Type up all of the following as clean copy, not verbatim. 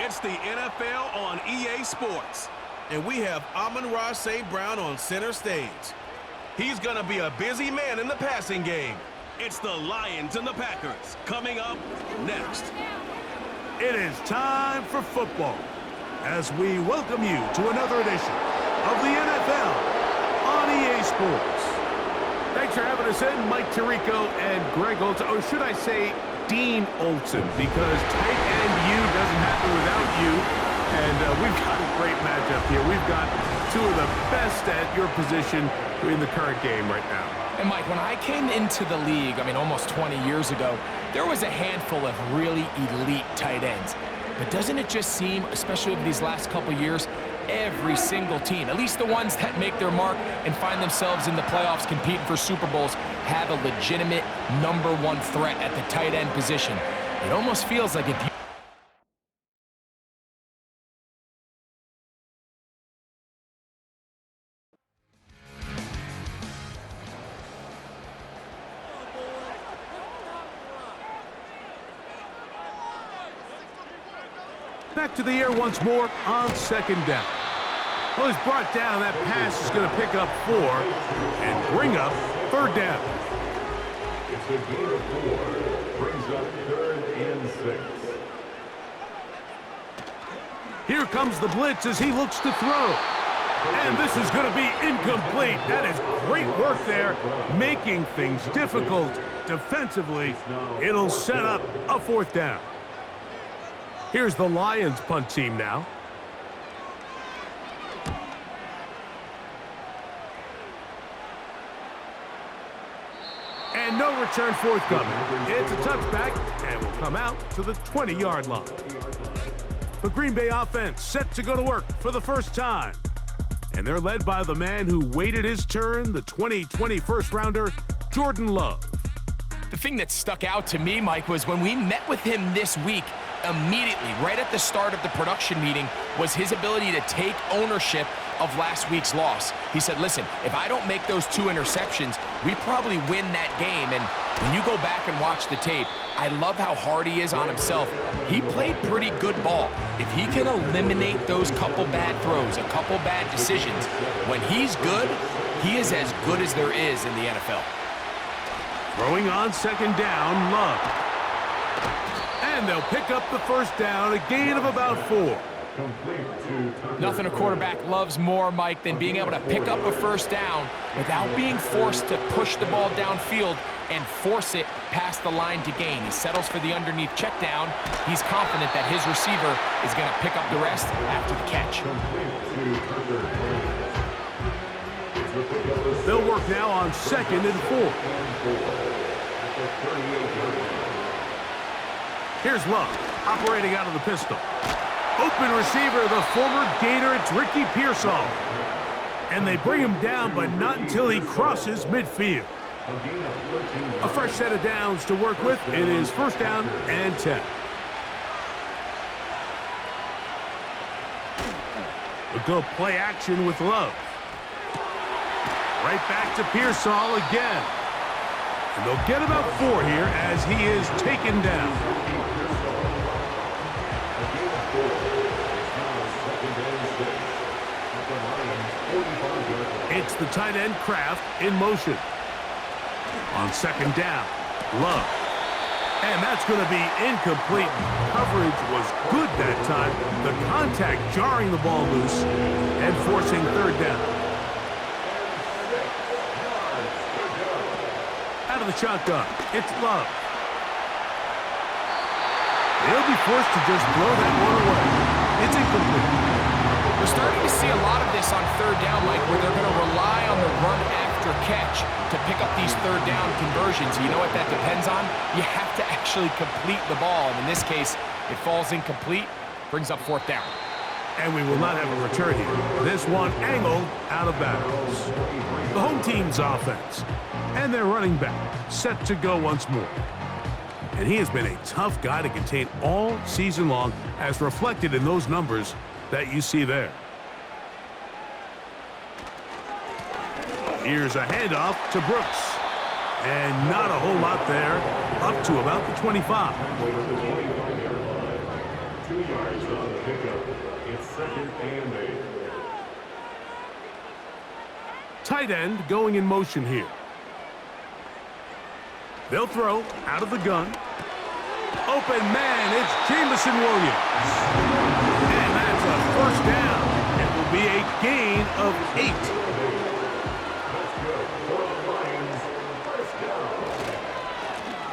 It's the NFL on EA Sports. And we have Amon-Ra St. Brown on center stage. He's going to be a busy man in the passing game. It's the Lions and the Packers coming up next. It is time for football as we welcome you to another edition of the NFL on EA Sports. Thanks for having us in, Mike Tirico and Greg Olsen, or should I say Dean Olsen, because tight end U doesn't happen without you. And we've got a great matchup here. We've got two of the best at your position in the current game right now. And Mike, when I came into the league, almost 20 years ago, there was a handful of really elite tight ends. But doesn't it just seem, especially over these last couple years, every single team, at least the ones that make their mark and find themselves in the playoffs competing for Super Bowls, have a legitimate #1 threat at the tight end position. It almost feels like if you Back to the air once more on second down. Well, he's brought down. That pass is going to pick up 4 and bring up third down. It's a gain of 4. Brings up 3rd and 6. Here comes the blitz as he looks to throw. And this is going to be incomplete. That is great work there, making things difficult defensively. It'll set up a 4th down. Here's the Lions punt team now. And no return forthcoming. It's a touchback and will come out to the 20-yard line. The Green Bay offense set to go to work for the first time. And they're led by the man who waited his turn, the 2020 first-rounder, Jordan Love. The thing that stuck out to me, Mike, was when we met with him this week, immediately, right at the start of the production meeting, was his ability to take ownership of last week's loss. He said, listen, if I don't make those 2 interceptions, we probably win that game. And when you go back and watch the tape, I love how hard he is on himself. He played pretty good ball. If he can eliminate those couple bad throws, a couple bad decisions, when he's good, he is as good as there is in the NFL. Throwing on second down, Love. And they'll pick up the first down, a gain of about 4. Nothing a quarterback loves more, Mike, than being able to pick up a first down without being forced to push the ball downfield and force it past the line to gain. He settles for the underneath check down. He's confident that his receiver is going to pick up the rest after the catch. They'll work now on 2nd and 4. Here's Love, operating out of the pistol. Open receiver, the former Gator, it's Ricky Pearsall. And they bring him down, but not until he crosses midfield. A fresh set of downs to work with. It is first down and 10. We'll go play action with Love. Right back to Pearsall again. And they'll get about 4 here as he is taken down. It's the tight end Kraft in motion. On second down, Love. And that's going to be incomplete. Coverage was good that time. The contact jarring the ball loose and forcing third down. Out of the shotgun, it's Love. He'll be forced to just throw that one away. It's incomplete. We're starting to see a lot of this on third down, Mike, where they're going to rely on the run after catch to pick up these third down conversions. You know what that depends on? You have to actually complete the ball. And in this case, it falls incomplete, brings up 4th down. And we will not have a return here. This one angled out of bounds. The home team's offense. And their running back set to go once more. And he has been a tough guy to contain all season long, as reflected in those numbers that you see there. Here's a handoff to Brooks. And not a whole lot there, up to about the 25. 2 yards on the pickup. It's 2nd and 8. Tight end going in motion here. They'll throw out of the gun. Open man, it's Jameson Williams. And that's a first down. It will be a gain of 8. That's good for the Lions. First down.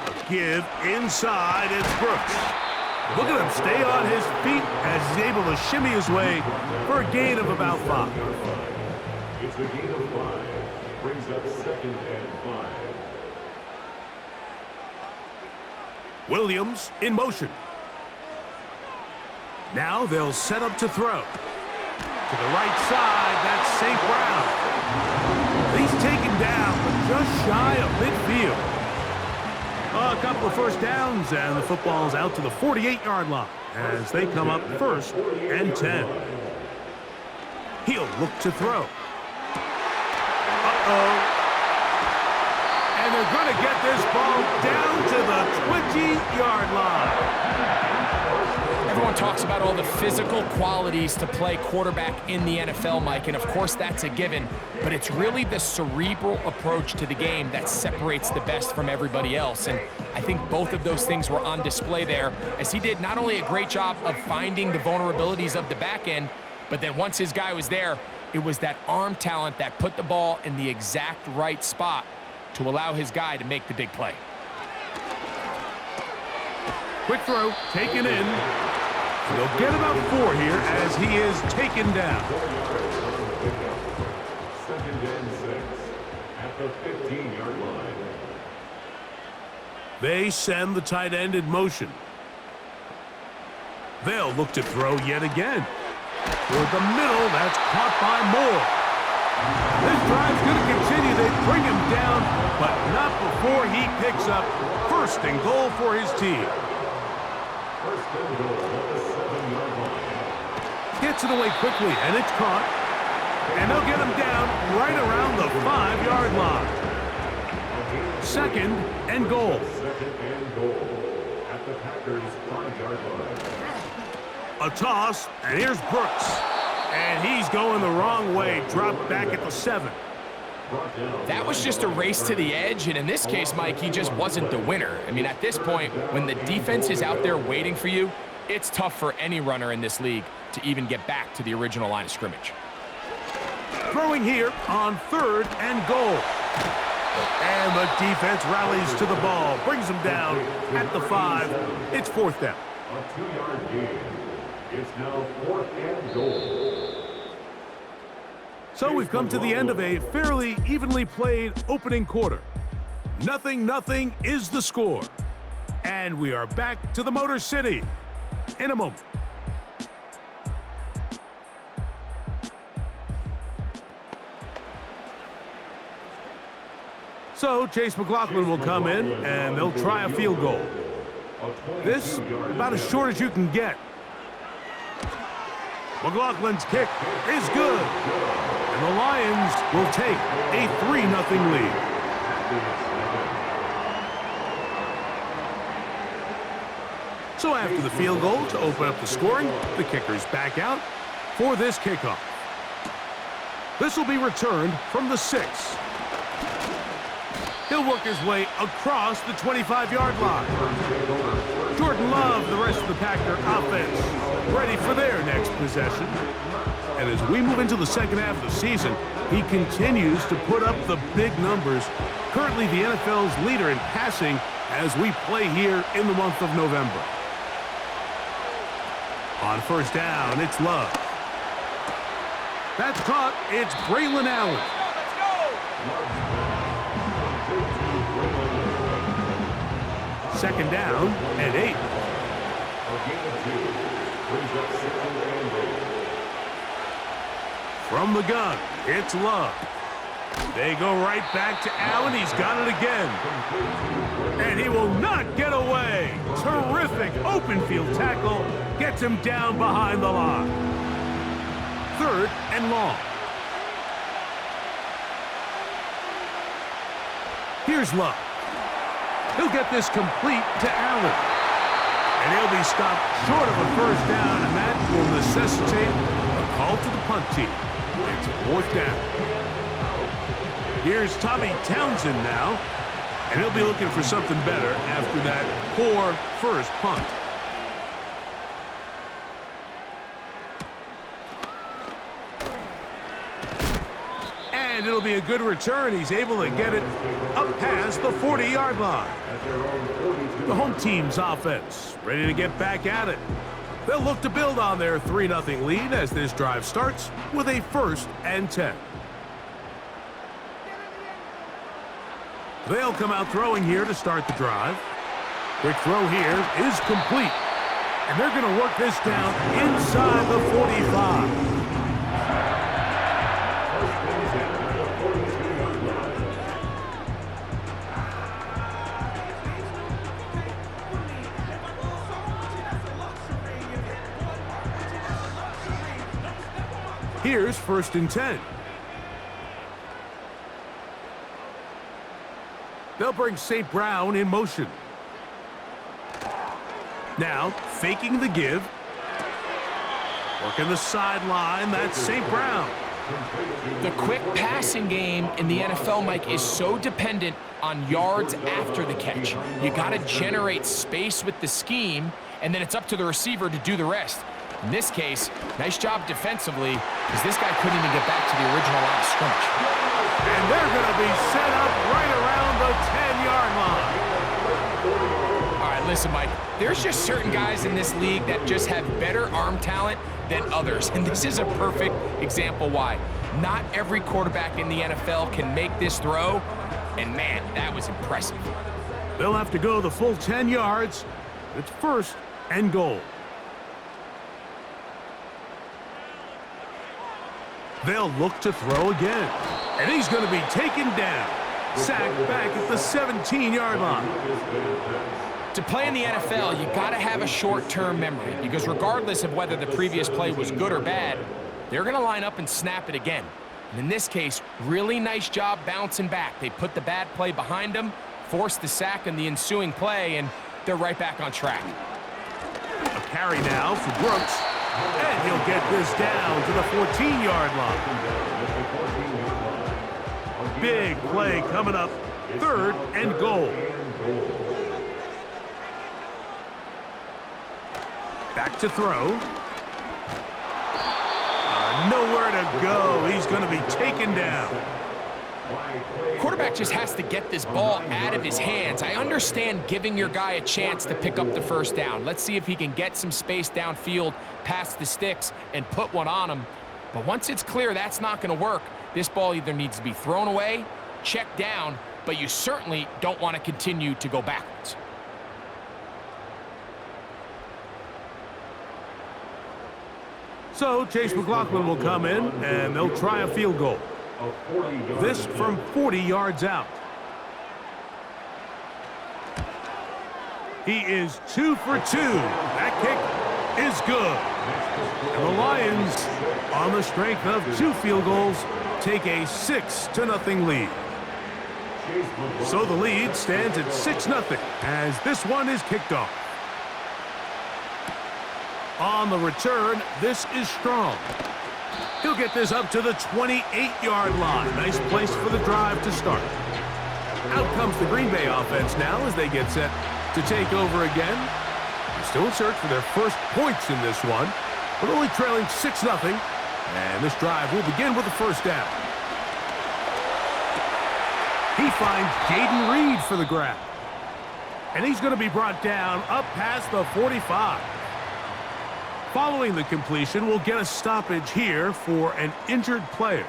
A give inside, it's Brooks. Look at him stay on his feet as he's able to shimmy his way for a gain of about 5. It's a gain of 5. Brings up 2nd and 5. Williams in motion. Now they'll set up to throw. To the right side, that's St. Brown. He's taken down, but just shy of midfield. A couple of first downs, and the football's out to the 48-yard line as they come up 1st and 10. He'll look to throw. And they're going to get this ball down to the 20-yard line. Everyone talks about all the physical qualities to play quarterback in the NFL, Mike, and of course that's a given, but it's really the cerebral approach to the game that separates the best from everybody else, and I think both of those things were on display there, as he did not only a great job of finding the vulnerabilities of the back end, but then once his guy was there, it was that arm talent that put the ball in the exact right spot to allow his guy to make the big play. Quick throw, taken in. They'll get about 4 here as he is taken down. 2nd and 6 at the 15-yard line. They send the tight end in motion. They'll look to throw yet again. Toward the middle, that's caught by Moore. This drive's going to continue. They bring him down, but not before he picks up 1st and goal for his team. 1st and goal at the 7-yard line. Gets it away quickly, and it's caught. And they'll get him down right around the 5-yard line. 2nd and goal. 2nd and goal at the Packers' 5-yard line. A toss, and here's Brooks. And he's going the wrong way, dropped back at the 7. That was just a race to the edge, and in this case, Mike, he just wasn't the winner. I mean, at this point, when the defense is out there waiting for you, it's tough for any runner in this league to even get back to the original line of scrimmage. Throwing here on 3rd and goal. And the defense rallies to the ball, brings him down at the 5. It's 4th down. A 2-yard gain. It's now 4th and goal. So we've come to the end of a fairly evenly played opening quarter. 0-0 is the score. And we are back to the Motor City in a moment. So Chase McLaughlin will come in, and they'll try a field goal. This, about as short as you can get. McLaughlin's kick is good. And the Lions will take a 3-0 lead. So after the field goal to open up the scoring, the kicker's back out for this kickoff. This will be returned from the 6. He'll work his way across the 25-yard line. Jordan Love, the rest of the Packer offense, ready for their next possession. And as we move into the second half of the season, he continues to put up the big numbers. Currently the NFL's leader in passing as we play here in the month of November. On 1st down, it's Love. That's caught. It's Braylon Allen. Second down and 8. From the gun, it's Love. They go right back to Allen. He's got it again. And he will not get away. Terrific open field tackle. Gets him down behind the line. 3rd and long. Here's Love. He'll get this complete to Allen. And he'll be stopped short of a first down, and that will necessitate a call to the punt team. It's 4th down. Here's Tommy Townsend now, and he'll be looking for something better after that poor first punt. And it'll be a good return. He's able to get it up past the 40-yard line. The home team's offense ready to get back at it. They'll look to build on their 3-0 lead as this drive starts with a 1st and 10. They'll come out throwing here to start the drive. Quick throw here is complete. And they're going to work this down inside the 45. Here's 1st and 10. They'll bring St. Brown in motion. Now, faking the give. Working the sideline, that's St. Brown. The quick passing game in the NFL, Mike, is so dependent on yards after the catch. You got to generate space with the scheme, and then it's up to the receiver to do the rest. In this case, nice job defensively, because this guy couldn't even get back to the original line of scrimmage. And they're going to be set up right around the 10-yard line. All right, listen, Mike, there's just certain guys in this league that just have better arm talent than others, and this is a perfect example why. Not every quarterback in the NFL can make this throw, and man, that was impressive. They'll have to go the full 10 yards. It's 1st and goal. They'll look to throw again. And he's going to be taken down. Sacked back at the 17-yard line. To play in the NFL, you got to have a short-term memory, because regardless of whether the previous play was good or bad, they're going to line up and snap it again. And in this case, really nice job bouncing back. They put the bad play behind them, forced the sack in the ensuing play, and they're right back on track. A carry now for Brooks. And he'll get this down to the 14-yard line. Big play coming up. 3rd and goal. Back to throw. Nowhere to go. He's going to be taken down. Quarterback just has to get this ball out of his hands. I understand giving your guy a chance to pick up the first down. Let's see if he can get some space downfield past the sticks and put one on him. But once it's clear that's not going to work, this ball either needs to be thrown away, checked down, but you certainly don't want to continue to go backwards. So Chase McLaughlin will come in, and they'll try a field goal. This from 40 yards out. He is 2 for 2. That kick is good. And the Lions, on the strength of 2 field goals, take a 6-0 lead. So the lead stands at 6-0 as this one is kicked off. On the return, this is Strong. He'll get this up to the 28-yard line. Nice place for the drive to start. Out comes the Green Bay offense now as they get set to take over again. They're still in search for their first points in this one, but only trailing 6-0. And this drive will begin with a first down. He finds Jaden Reed for the grab. And he's going to be brought down up past the 45. Following the completion, we'll get a stoppage here for an injured player.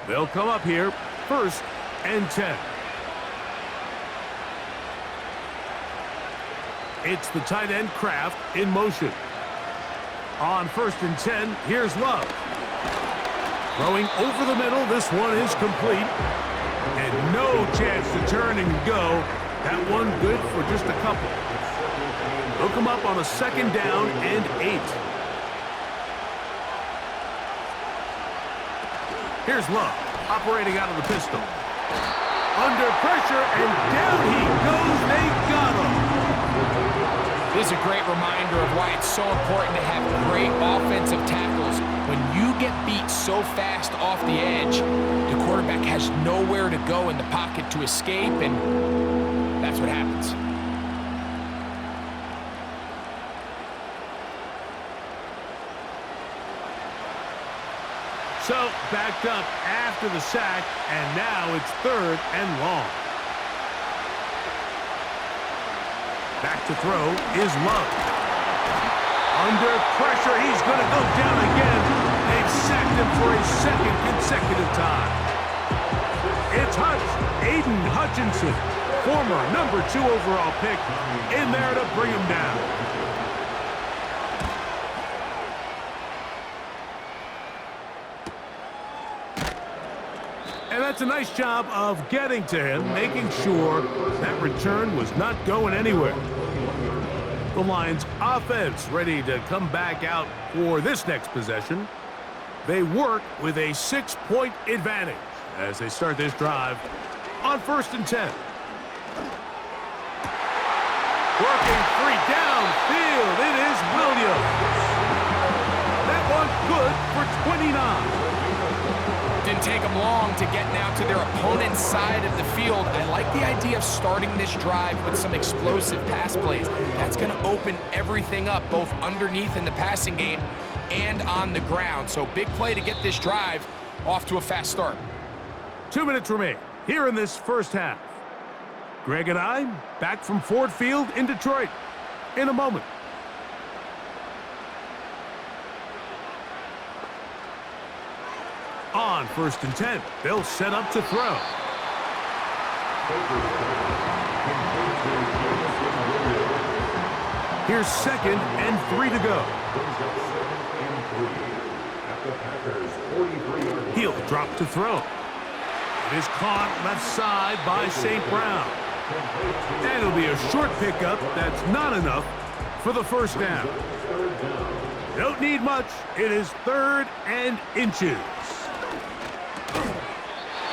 They'll come up here, 1st and 10. It's the tight end Kraft in motion. On 1st and 10, here's Love. Throwing over the middle, this one is complete. And no chance to turn and go. That one good for just a couple. They'll come up on a 2nd down and 8. Here's Love, operating out of the pistol. Under pressure, and down he goes. They got him. is a great reminder of why it's so important to have great offensive tackles. When you get beat so fast off the edge, the quarterback has nowhere to go in the pocket to escape, and that's what happens. So, backed up after the sack, and now it's 3rd and long. Back to throw is Love. Under pressure, he's going to go down again. They've sacked him for a 2nd consecutive time. It's Aiden Hutchinson, former number 2 overall pick, in there to bring him down. And that's a nice job of getting to him, making sure that return was not going anywhere. The Lions offense ready to come back out for this next possession. They work with a 6-point advantage as they start this drive on 1st and 10. Working free downfield, it is Williams. That one good for 29. Didn't take them long to get now to their opponent's side of the field. I like the idea of starting this drive with some explosive pass plays. That's going to open everything up, both underneath in the passing game and on the ground. So big play to get this drive off to a fast start. 2 minutes remain here in this first half. Greg and I back from Ford Field in Detroit in a moment. On 1st and 10, they'll set up to throw. Here's 2nd and 3 to go. He'll drop to throw. It is caught left side by St. Brown. And it'll be a short pickup that's not enough for the 1st down. Don't need much. It is 3rd and inches.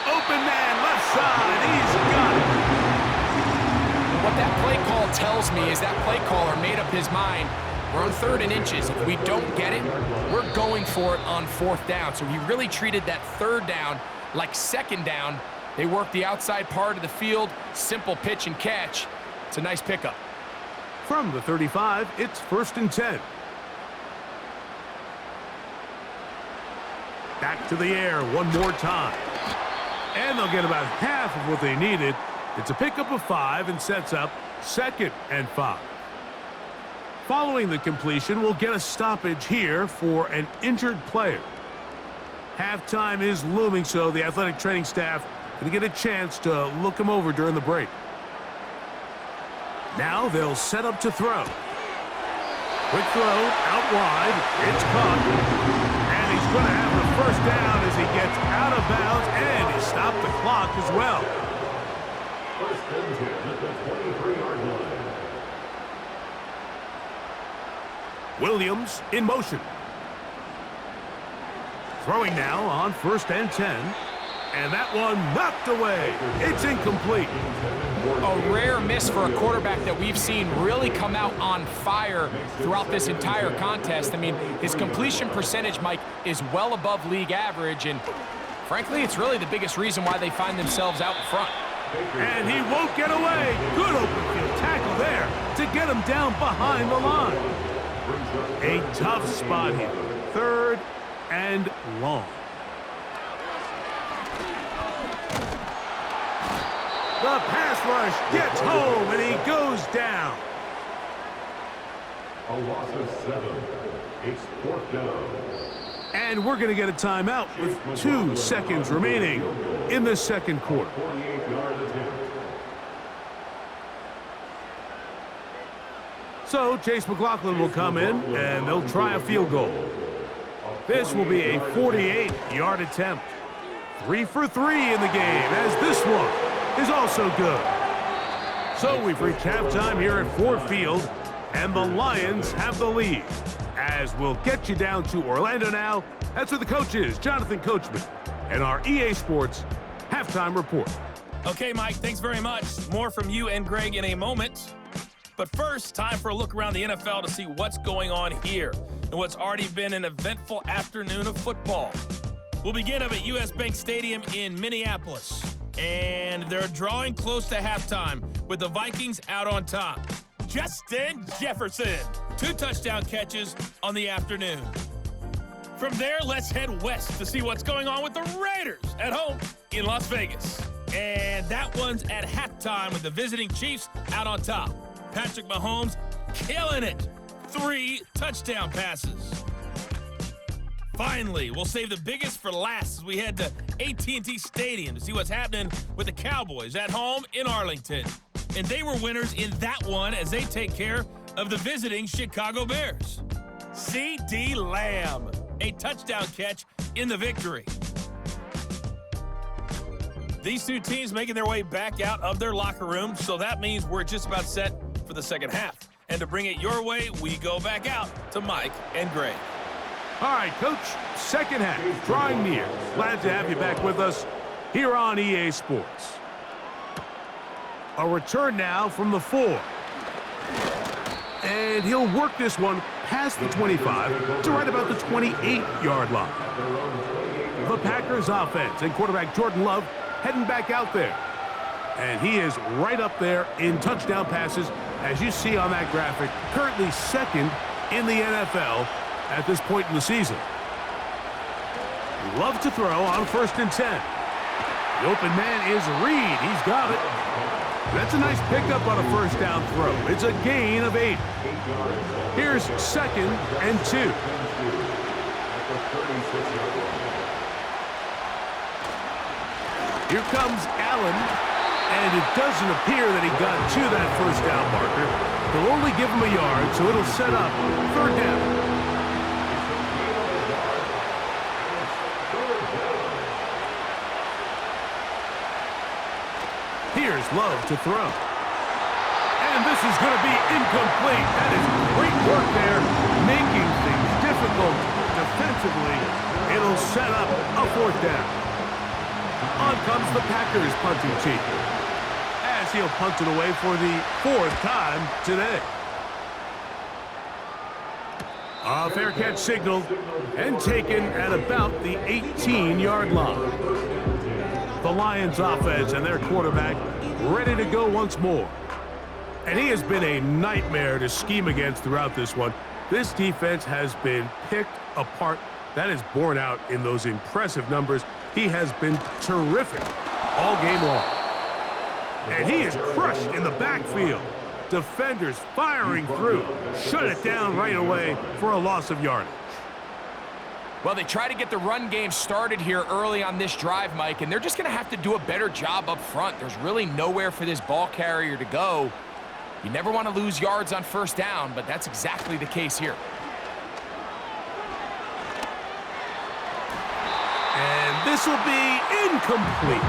Open man, left side, he's got it. What that play call tells me is that play caller made up his mind. We're on 3rd and inches. If we don't get it, we're going for it on 4th down. So he really treated that 3rd down like 2nd down. They work the outside part of the field, simple pitch and catch. It's a nice pickup. From the 35, it's 1st and 10. Back to the air one more time. And they'll get about half of what they needed. It's a pickup of 5 and sets up 2nd and 5. Following the completion, we'll get a stoppage here for an injured player. Halftime is looming, so the athletic training staff going to get a chance to look him over during the break. Now they'll set up to throw. Quick throw out wide. It's caught. And he's going to have the 1st down as he gets out of bounds, and he stopped the clock as well. 1st and 10 at the 23-yard line. Williams in motion. Throwing now on 1st and 10. And that one knocked away. It's incomplete. A rare miss for a quarterback that we've seen really come out on fire throughout this entire contest. I mean, his completion percentage, Mike, is well above league average, and frankly, it's really the biggest reason why they find themselves out in front. And he won't get away. Good open field tackle there to get him down behind the line. A tough spot here. 3rd and long. The pass rush gets home, and he goes down. A loss of 7. It's 4th down. And we're going to get a timeout with 2 seconds remaining in the 2nd quarter. 48-yard attempt. So Chase McLaughlin will come in, and they'll try a field goal. This will be a 48-yard attempt. 3 for 3 in the game, as this one is also good. So we've reached halftime here at Ford Field, and the Lions have the lead. As we'll get you down to Orlando now, that's where the coach is, Jonathan Coachman, and our EA Sports halftime report. Okay, Mike, thanks very much. More from you and Greg in a moment. But first, time for a look around the NFL to see what's going on here and what's already been an eventful afternoon of football. We'll begin up at US Bank Stadium in Minneapolis. And they're drawing close to halftime with the Vikings out on top. Justin Jefferson, 2 touchdown catches on the afternoon. From there, let's head west to see what's going on with the Raiders at home in Las Vegas. And that one's at halftime with the visiting Chiefs out on top. Patrick Mahomes killing it. 3 touchdown passes. Finally, we'll save the biggest for last as we head to AT&T Stadium to see what's happening with the Cowboys at home in Arlington. And they were winners in that one as they take care of the visiting Chicago Bears. CeeDee Lamb, a touchdown catch in the victory. These 2 teams making their way back out of their locker room, so that means we're just about set for the second half. And to bring it your way, we go back out to Mike and Greg. All right, Coach, second half, drawing near. Glad to have you back with us here on EA Sports. A return now from the 4. And he'll work this one past the 25 to right about the 28-yard line. The Packers offense and quarterback Jordan Love heading back out there. And he is right up there in touchdown passes, as you see on that graphic, currently second in the NFL at this point in the season. Love to throw on 1st and 10. The open man is Reed. He's got it. That's a nice pickup on a 1st down throw. It's a gain of 8. Here's 2nd and 2. Here comes Allen, and it doesn't appear that he got to that 1st down marker. They'll only give him a yard, so it'll set up 3rd down. Here's Love to throw. And this is going to be incomplete. That is great work there, making things difficult defensively. It'll set up a 4th down. On comes the Packers punting team, as he'll punt it away for the 4th time today. A fair catch signaled and taken at about the 18-yard line. The Lions offense and their quarterback ready to go once more. And he has been a nightmare to scheme against throughout this one. This defense has been picked apart. That is borne out in those impressive numbers. He has been terrific all game long. And he is crushed in the backfield. Defenders firing through. Shut it down right away for a loss of yardage. Well, they try to get the run game started here early on this drive, Mike, and they're just going to have to do a better job up front. There's really nowhere for this ball carrier to go. You never want to lose yards on 1st down, but that's exactly the case here. And this will be incomplete.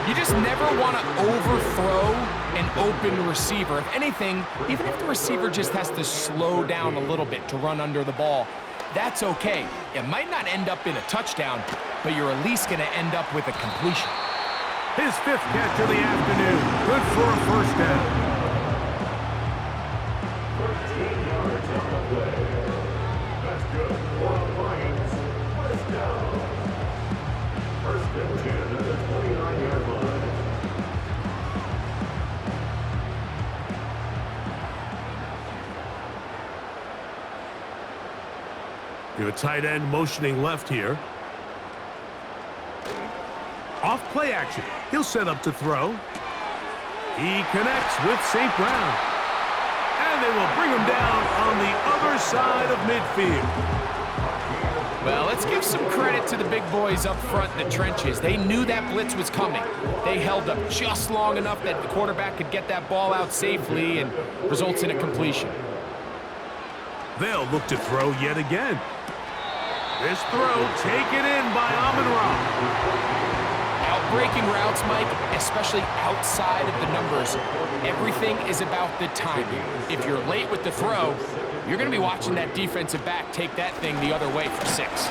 You just never want to overthrow an open receiver. If anything, even if the receiver just has to slow down a little bit to run under the ball, that's okay. It might not end up in a touchdown, but you're at least going to end up with a completion. His 5th catch of the afternoon. Good for a 1st down. 13 yards on the play. That's good for the Lions. 1st down. 1st and 10 at the 29-yard line. You have a tight end motioning left here. Off play action. He'll set up to throw. He connects with St. Brown. And they will bring him down on the other side of midfield. Well, let's give some credit to the big boys up front in the trenches. They knew that blitz was coming. They held up just long enough that the quarterback could get that ball out safely and results in a completion. They'll look to throw yet again. This throw taken in by Amon-Ra. Breaking routes, Mike, especially outside of the numbers, everything is about the timing. If you're late with the throw, you're going to be watching that defensive back take that thing the other way for 6.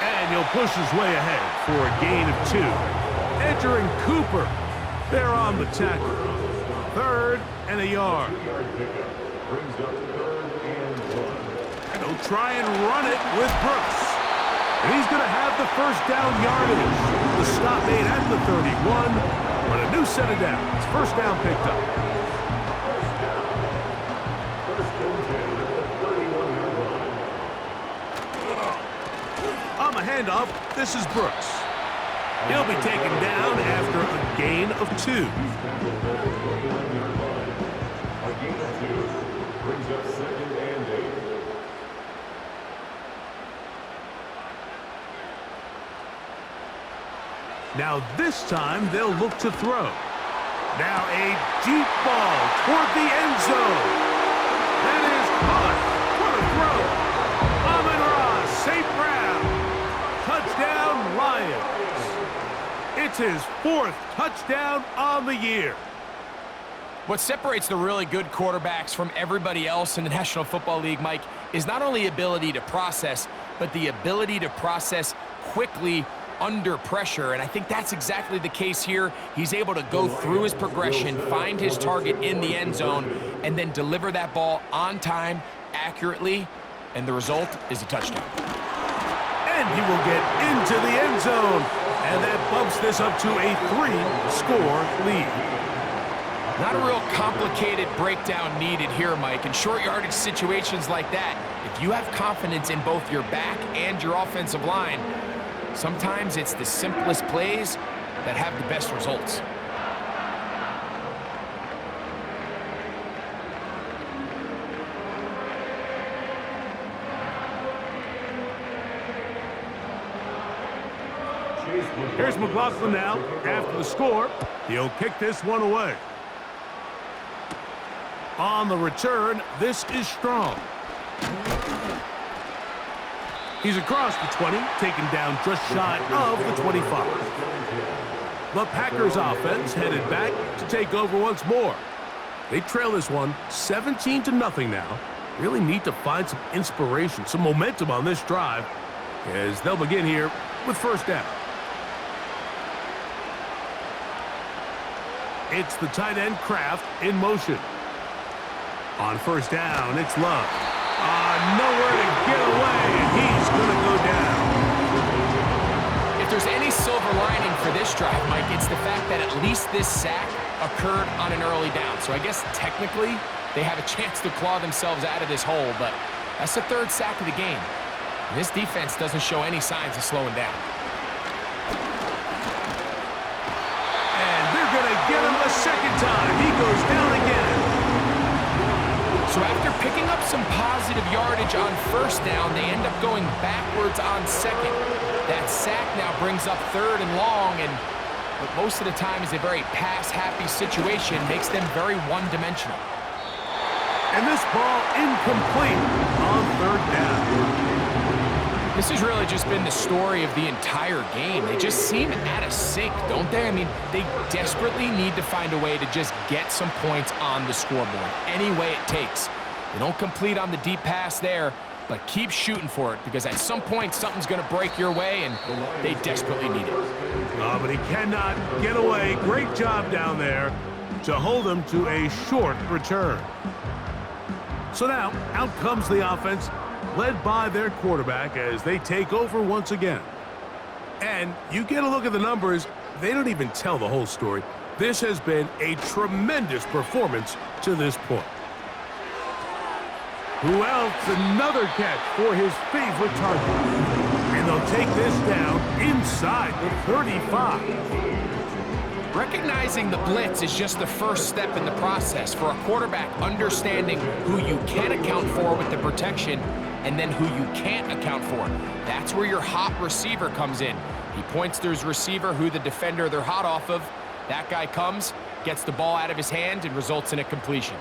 And he'll push his way ahead for a gain of 2. Entering Cooper. They're on the tackle. 3rd and a yard. 2-yard pickup brings up 3rd and 1. And he'll try and run it with Brooks. And he's going to have the first down yardage. The stop made at the 31, but a new set of downs. First down picked up. First and 10 at the 31-yard line. On the handoff, this is Brooks. He'll be taken down after a gain of 2. A gain of 2 brings up 2nd and 8. Now this time they'll look to throw. Now a deep ball toward the end zone. That is caught. What a throw. Amon-Ra St. Brown. Touchdown Lions. It's his 4th touchdown on the year. What separates the really good quarterbacks from everybody else in the National Football League, Mike, is not only ability to process, but the ability to process quickly under pressure, and I think that's exactly the case here. He's able to go through his progression, find his target in the end zone, and then deliver that ball on time, accurately, and the result is a touchdown. And he will get into the end zone, and that bumps this up to a 3-score lead. Not a real complicated breakdown needed here, Mike. In short yardage situations like that, if you have confidence in both your back and your offensive line, sometimes it's the simplest plays that have the best results. Here's McLaughlin now. After the score, he'll kick this one away. On the return, this is Strong. He's across the 20, taken down just shy of the 25. The Packers offense headed back to take over once more. They trail this one 17-0 now. Really need to find some inspiration, some momentum on this drive, as they'll begin here with first down. It's the tight end Kraft in motion. On first down, it's Love. Nowhere to get away, and he's going to go down. If there's any silver lining for this drive, Mike, it's the fact that at least this sack occurred on an early down. So I guess technically they have a chance to claw themselves out of this hole, but that's the 3rd sack of the game. And this defense doesn't show any signs of slowing down. And they're going to get him a second time. He goes down again. So after picking up some positive yardage on first down, they end up going backwards on second. That sack now brings up 3rd and long, and what most of the time is a very pass-happy situation, makes them very one-dimensional. And this ball incomplete on 3rd down. This has really just been the story of the entire game. They just seem out of sync, don't they? I mean, they desperately need to find a way to just get some points on the scoreboard, any way it takes. They don't complete on the deep pass there, but keep shooting for it, because at some point something's going to break your way, and they desperately need it. Oh, but he cannot get away. Great job down there to hold him to a short return. So now, out comes the offense, led by their quarterback as they take over once again. And you get a look at the numbers, they don't even tell the whole story. This has been a tremendous performance to this point. Who else? Another catch for his favorite target. And they'll take this down inside the 35. Recognizing the blitz is just the first step in the process for a quarterback understanding who you can account for with the protection and then who you can't account for. That's where your hot receiver comes in. He points to his receiver, who the defender they're hot off of. That guy comes, gets the ball out of his hand, and results in a completion.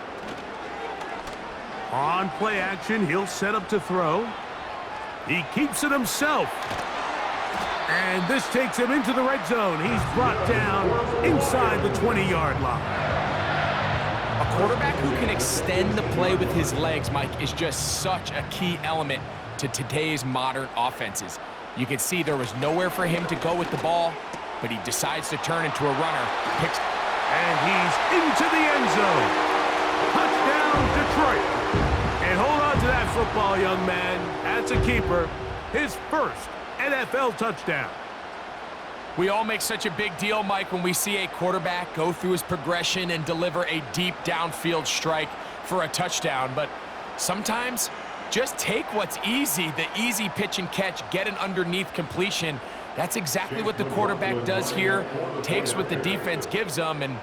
On play action, he'll set up to throw. He keeps it himself. And this takes him into the red zone. He's brought down inside the 20-yard line. A quarterback who can extend the play with his legs, Mike, is just such a key element to today's modern offenses. You can see there was nowhere for him to go with the ball, but he decides to turn into a runner, picks And he's into the end zone. Touchdown, Detroit. And hold on to that football, young man. That's a keeper. His first NFL touchdown. We all make such a big deal, Mike, when we see a quarterback go through his progression and deliver a deep downfield strike for a touchdown. But sometimes, just take what's easy, the easy pitch and catch, get an underneath completion. That's exactly what the quarterback does here, takes what the defense gives them, and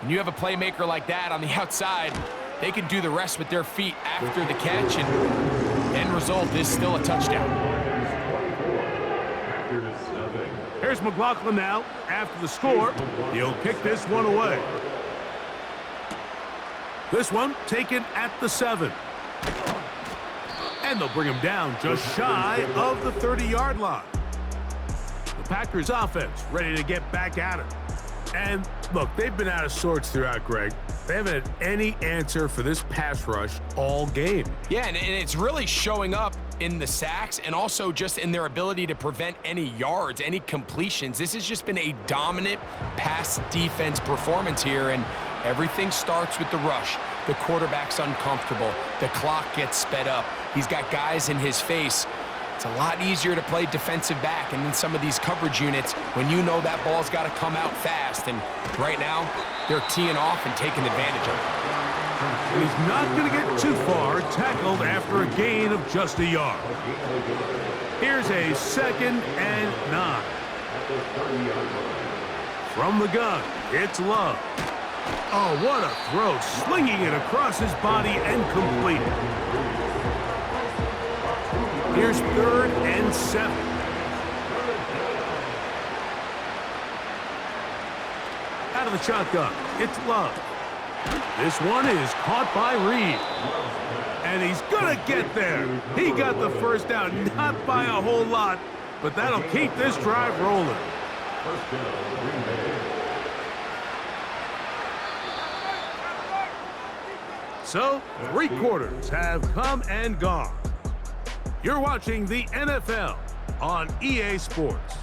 when you have a playmaker like that on the outside, they can do the rest with their feet after the catch, and the end result is still a touchdown. Here's McLaughlin now. After the score, he'll kick this one away. This one taken at the 7. And they'll bring him down just shy of the 30-yard line. The Packers offense ready to get back at it. And look, they've been out of sorts throughout, Greg. They haven't had any answer for this pass rush all game. Yeah, and it's really showing up in the sacks and also just in their ability to prevent any yards, any completions. This has just been a dominant pass defense performance here, and everything starts with the rush. The quarterback's uncomfortable. The clock gets sped up. He's got guys in his face. It's a lot easier to play defensive back and in some of these coverage units when you know that ball's got to come out fast. And right now, they're teeing off and taking advantage of it. And he's not going to get too far, tackled after a gain of just a yard. Here's a 2nd and 9. From the gun, it's Love. Oh, what a throw, slinging it across his body and completed. Here's 3rd and 7. Out of the shotgun, it's Love. This one is caught by Reed. And he's going to get there. He got the first down, not by a whole lot, but that'll keep this drive rolling. So, 3 quarters have come and gone. You're watching the NFL on EA Sports.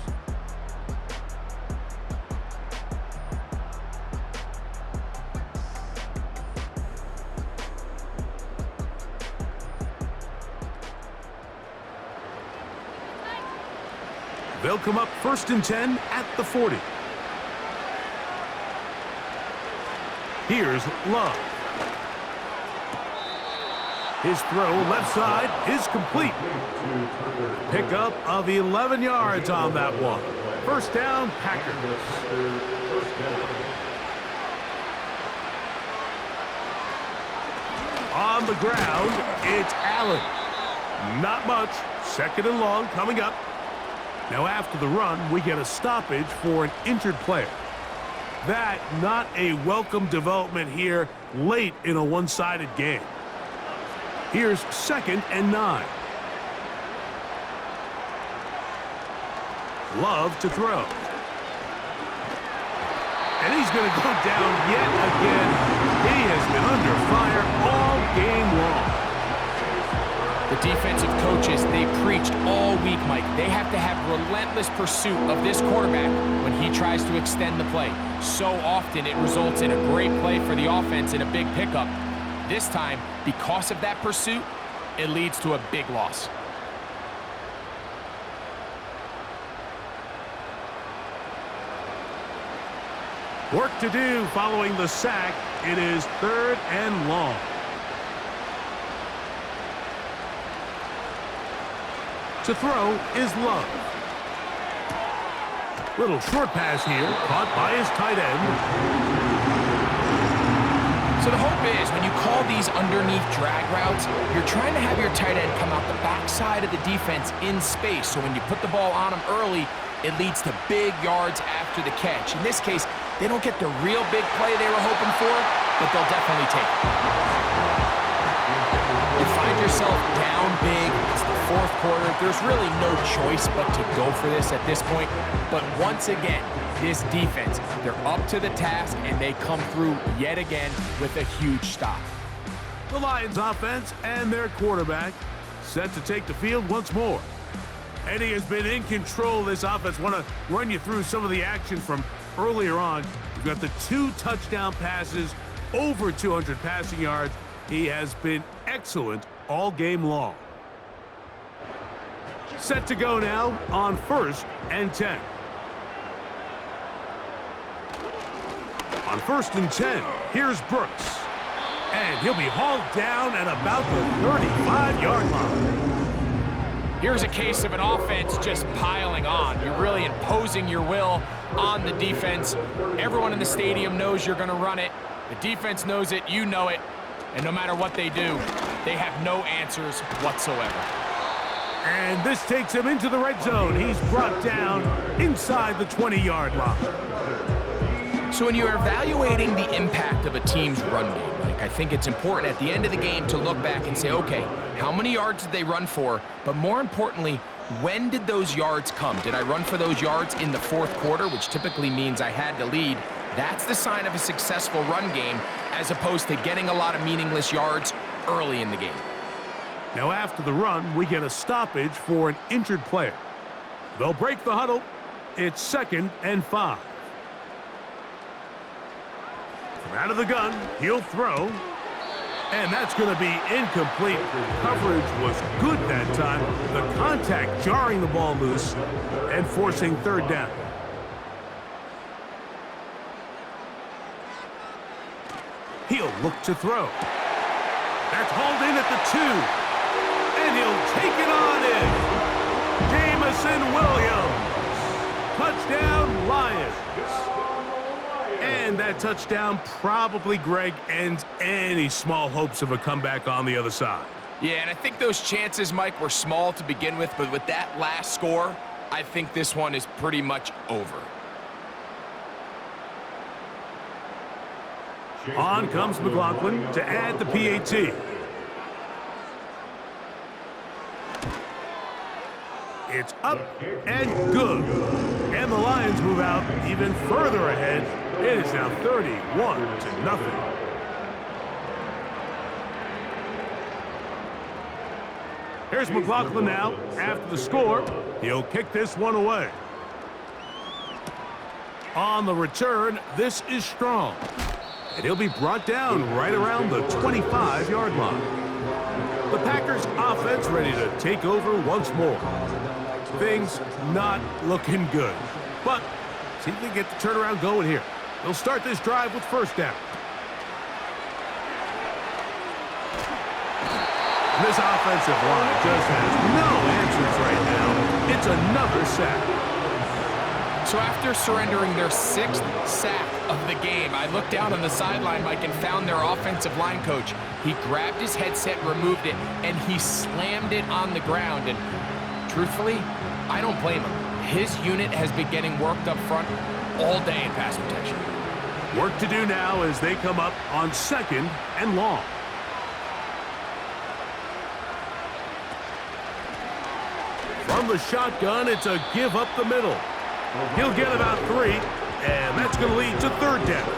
They'll come up 1st and 10 at the 40. Here's Love. His throw left side is complete. Pickup of 11 yards on that one. First down, Packers. On the ground, it's Allen. Not much. 2nd and long coming up. Now after the run, we get a stoppage for an injured player. That not a welcome development here late in a one-sided game. Here's 2nd and 9. Love to throw. And he's going to go down yet again. He has been under fire all game long. The defensive coaches, they preached all week, Mike. They have to have relentless pursuit of this quarterback when he tries to extend the play. So often it results in a great play for the offense and a big pickup. This time, because of that pursuit, it leads to a big loss. Work to do following the sack. It is 3rd and long. To throw is Love. Little short pass here, caught by his tight end. So the hope is when you call these underneath drag routes, you're trying to have your tight end come out the backside of the defense in space. So when you put the ball on him early, it leads to big yards after the catch. In this case, they don't get the real big play they were hoping for, but they'll definitely take it. You find yourself down big. It's the 4th quarter. There's really no choice but to go for this at this point. But once again, this defense, they're up to the task, and they come through yet again with a huge stop. The Lions offense and their quarterback set to take the field once more. Eddie has been in control of this offense. Want to run you through some of the action from earlier on. We've got the 2 touchdown passes, over 200 passing yards. He has been excellent all game long. Set to go now on 1st and 10. On 1st and 10, here's Brooks. And he'll be hauled down at about the 35-yard line. Here's a case of an offense just piling on. You're really imposing your will on the defense. Everyone in the stadium knows you're going to run it. The defense knows it, you know it. And no matter what they do, they have no answers whatsoever. And this takes him into the red zone. He's brought down inside the 20-yard line. So when you're evaluating the impact of a team's run game, Mike, I think it's important at the end of the game to look back and say, okay, how many yards did they run for? But more importantly, when did those yards come? Did I run for those yards in the 4th quarter, which typically means I had to lead? That's the sign of a successful run game, as opposed to getting a lot of meaningless yards early in the game. Now after the run, we get a stoppage for an injured player. They'll break the huddle. It's 2nd and 5. From out of the gun, he'll throw. And that's going to be incomplete. Coverage was good that time. The contact jarring the ball loose and forcing 3rd down. He'll look to throw. That's hauled in at the 2. And he'll take it on in. Jamison Williams. Touchdown, Lions. And that touchdown probably, Greg, ends any small hopes of a comeback on the other side. Yeah, and I think those chances, Mike, were small to begin with, but with that last score, I think this one is pretty much over. On comes McLaughlin to add the PAT. It's up and good. And the Lions move out even further ahead. It is now 31-0. Here's McLaughlin now. After the score, he'll kick this one away. On the return, this is Strong. And he'll be brought down right around the 25-yard line. The Packers offense ready to take over once more. Things not looking good. But see if they get the turnaround going here. They'll start this drive with 1st down. This offensive line just has no answers right now. It's another sack. So after surrendering their 6th sack of the game, I looked down on the sideline, Mike, and found their offensive line coach. He grabbed his headset, removed it, and he slammed it on the ground. And truthfully, I don't blame him. His unit has been getting worked up front all day in pass protection. Work to do now as they come up on 2nd and long. From the shotgun, it's a give up the middle. He'll get about 3, and that's going to lead to 3rd down.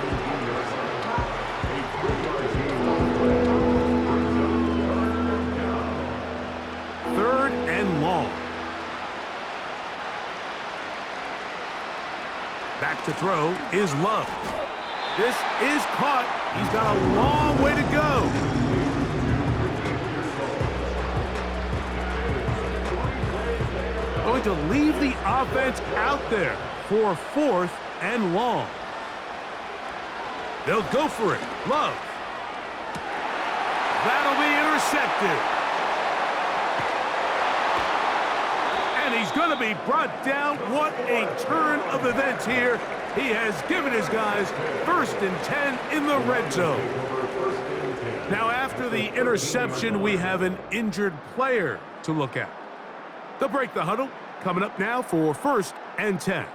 Third and long. Back to throw is Love. This is caught. He's got a long way to go. Going to leave the offense out there for 4th and long. They'll go for it. Love. That'll be intercepted. And he's going to be brought down. What a turn of events here. He has given his guys 1st and 10 in the red zone. Now, after the interception, we have an injured player to look at. They'll break the huddle. Coming up now for 1st and 10.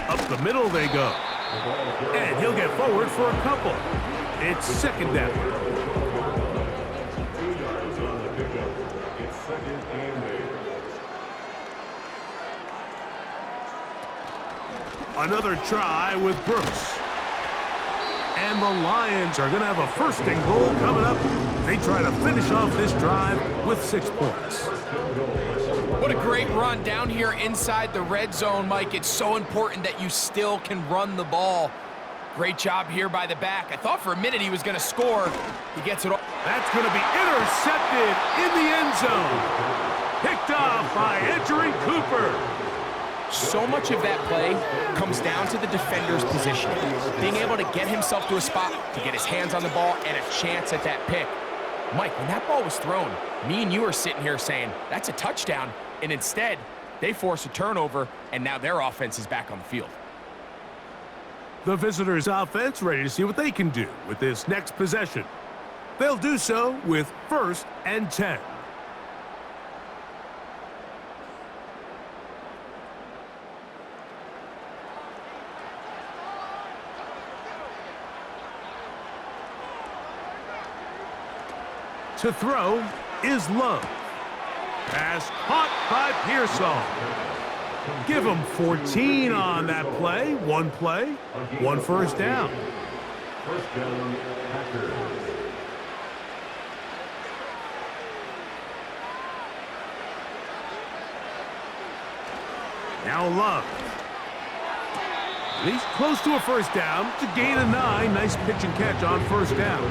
Up the middle they go. And he'll get forward for a couple. It's 2nd down. Another try with Brooks. And the Lions are going to have a 1st and goal coming up They try to finish off this drive with 6 points. What a great run down here inside the red zone, Mike. It's so important that you still can run the ball. Great job here by the back. I thought for a minute he was going to score. He gets it off. That's going to be intercepted in the end zone. Picked off by Edgerrin Cooper. So much of that play comes down to the defender's position. Being able to get himself to a spot, to get his hands on the ball, and a chance at that pick. Mike, when that ball was thrown, me and you are sitting here saying, that's a touchdown. And instead, they force a turnover, and now their offense is back on the field. The visitors' offense ready to see what they can do with this next possession. They'll do so with 1st and 10. To throw is Love. Pass caught by Pearsall. Give him 14 on that play. 1 play, 1 first down. First down, Packers. Now Love. He's close to a first down to gain a 9. Nice pitch and catch on first down.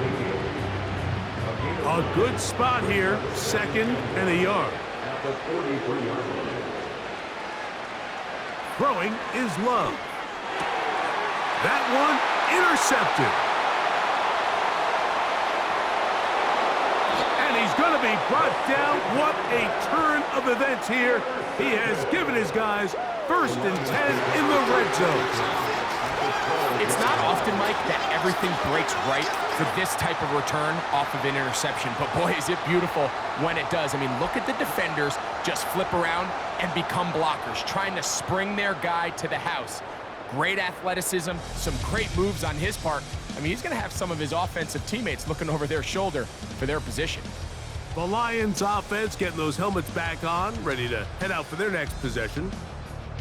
A good spot here, 2nd and a yard. At the 43-yard line. Throwing is Love. That one intercepted. And he's going to be brought down. What a turn of events here. He has given his guys 1st and 10 in the red zone. It's not often, Mike, that everything breaks right for this type of return off of an interception. But boy, is it beautiful when it does. I mean, look at the defenders just flip around and become blockers, trying to spring their guy to the house. Great athleticism, some great moves on his part. I mean, he's going to have some of his offensive teammates looking over their shoulder for their position. The Lions offense getting those helmets back on, ready to head out for their next possession.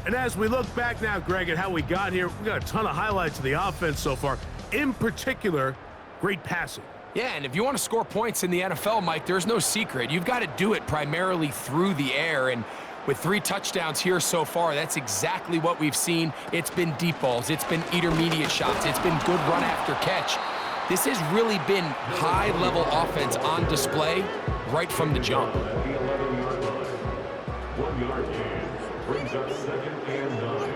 And as we look back now, Greg, at how we got here, we got a ton of highlights of the offense so far. In particular, great passing. Yeah, and if you want to score points in the NFL, Mike, there's no secret. You've got to do it primarily through the air, and with 3 touchdowns here so far, that's exactly what we've seen. It's been deep balls. It's been intermediate shots. It's been good run after catch. This has really been high-level offense on display right from the jump. At the 11-yard line. 1-yard gain brings up 2nd and 9.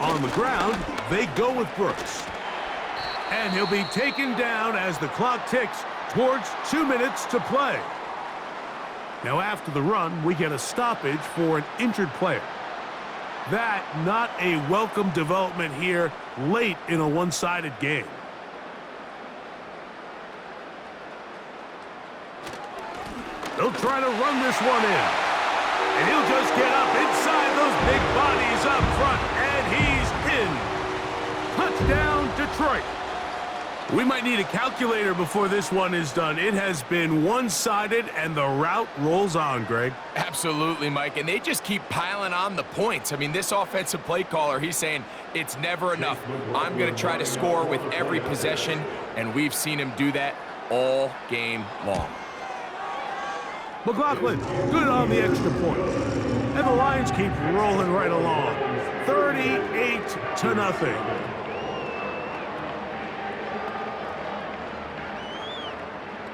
On the ground, they go with Brooks. And he'll be taken down as the clock ticks towards 2 minutes to play. Now after the run, we get a stoppage for an injured player. That not a welcome development here late in a one-sided game. They'll try to run this one in. And he'll just get up inside those big bodies up front, and he's in. Touchdown, Detroit. We might need a calculator before this one is done. It has been one-sided, and the route rolls on, Greg. Absolutely, Mike, and they just keep piling on the points. I mean, this offensive play caller, he's saying it's never enough. I'm going to try to score with every possession, and we've seen him do that all game long. McLaughlin, good on the extra point. And the Lions keep rolling right along. 38-0.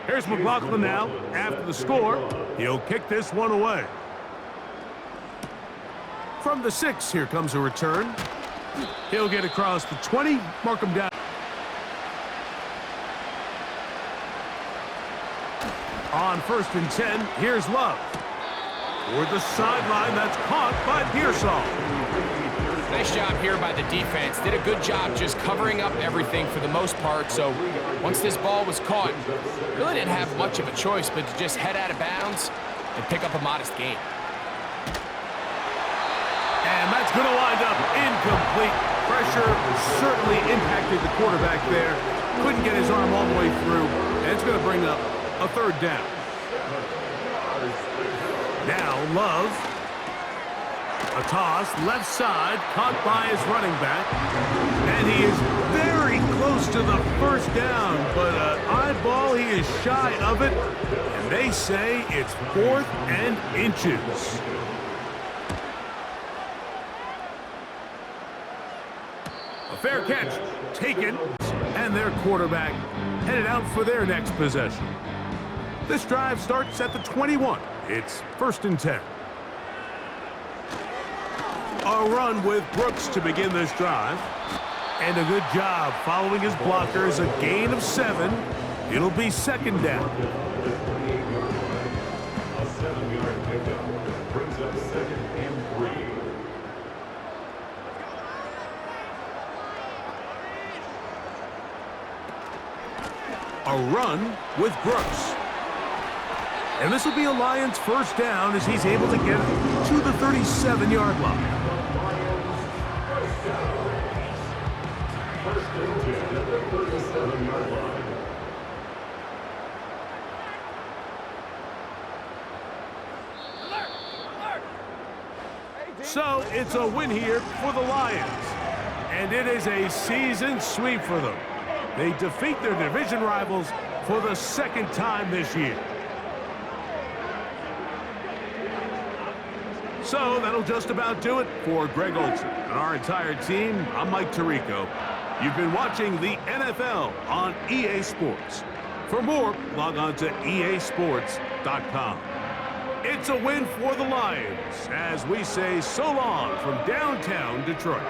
Here's McLaughlin now. After the score, he'll kick this one away. From the 6, here comes a return. He'll get across the 20, mark him down. On 1st and 10, here's Love. Toward the sideline, that's caught by Pearsall. Nice job here by the defense. Did a good job just covering up everything for the most part. So once this ball was caught, really didn't have much of a choice but to just head out of bounds and pick up a modest gain. And that's going to wind up incomplete. Pressure certainly impacted the quarterback there. Couldn't get his arm all the way through. And it's going to bring up a 3rd down. Now Love. A toss, left side, caught by his running back. And he is very close to the first down, but eyeball, he is shy of it. And they say it's 4th and inches. A fair catch taken, and their quarterback headed out for their next possession. This drive starts at the 21. It's 1st and 10. A run with Brooks to begin this drive. And a good job following his blockers. A gain of 7. It'll be 2nd down. A 7-yard pickup brings up 2nd and 3. A run with Brooks. And this will be a Lions 1st down as he's able to get it to the 37-yard line. First and 10 at the 37-yard line. So it's a win here for the Lions. And it is a season sweep for them. They defeat their division rivals for the 2nd time this year. So that'll just about do it for Greg Olsen and our entire team. I'm Mike Tirico. You've been watching the NFL on EA Sports. For more, log on to easports.com. It's a win for the Lions as we say so long from downtown Detroit.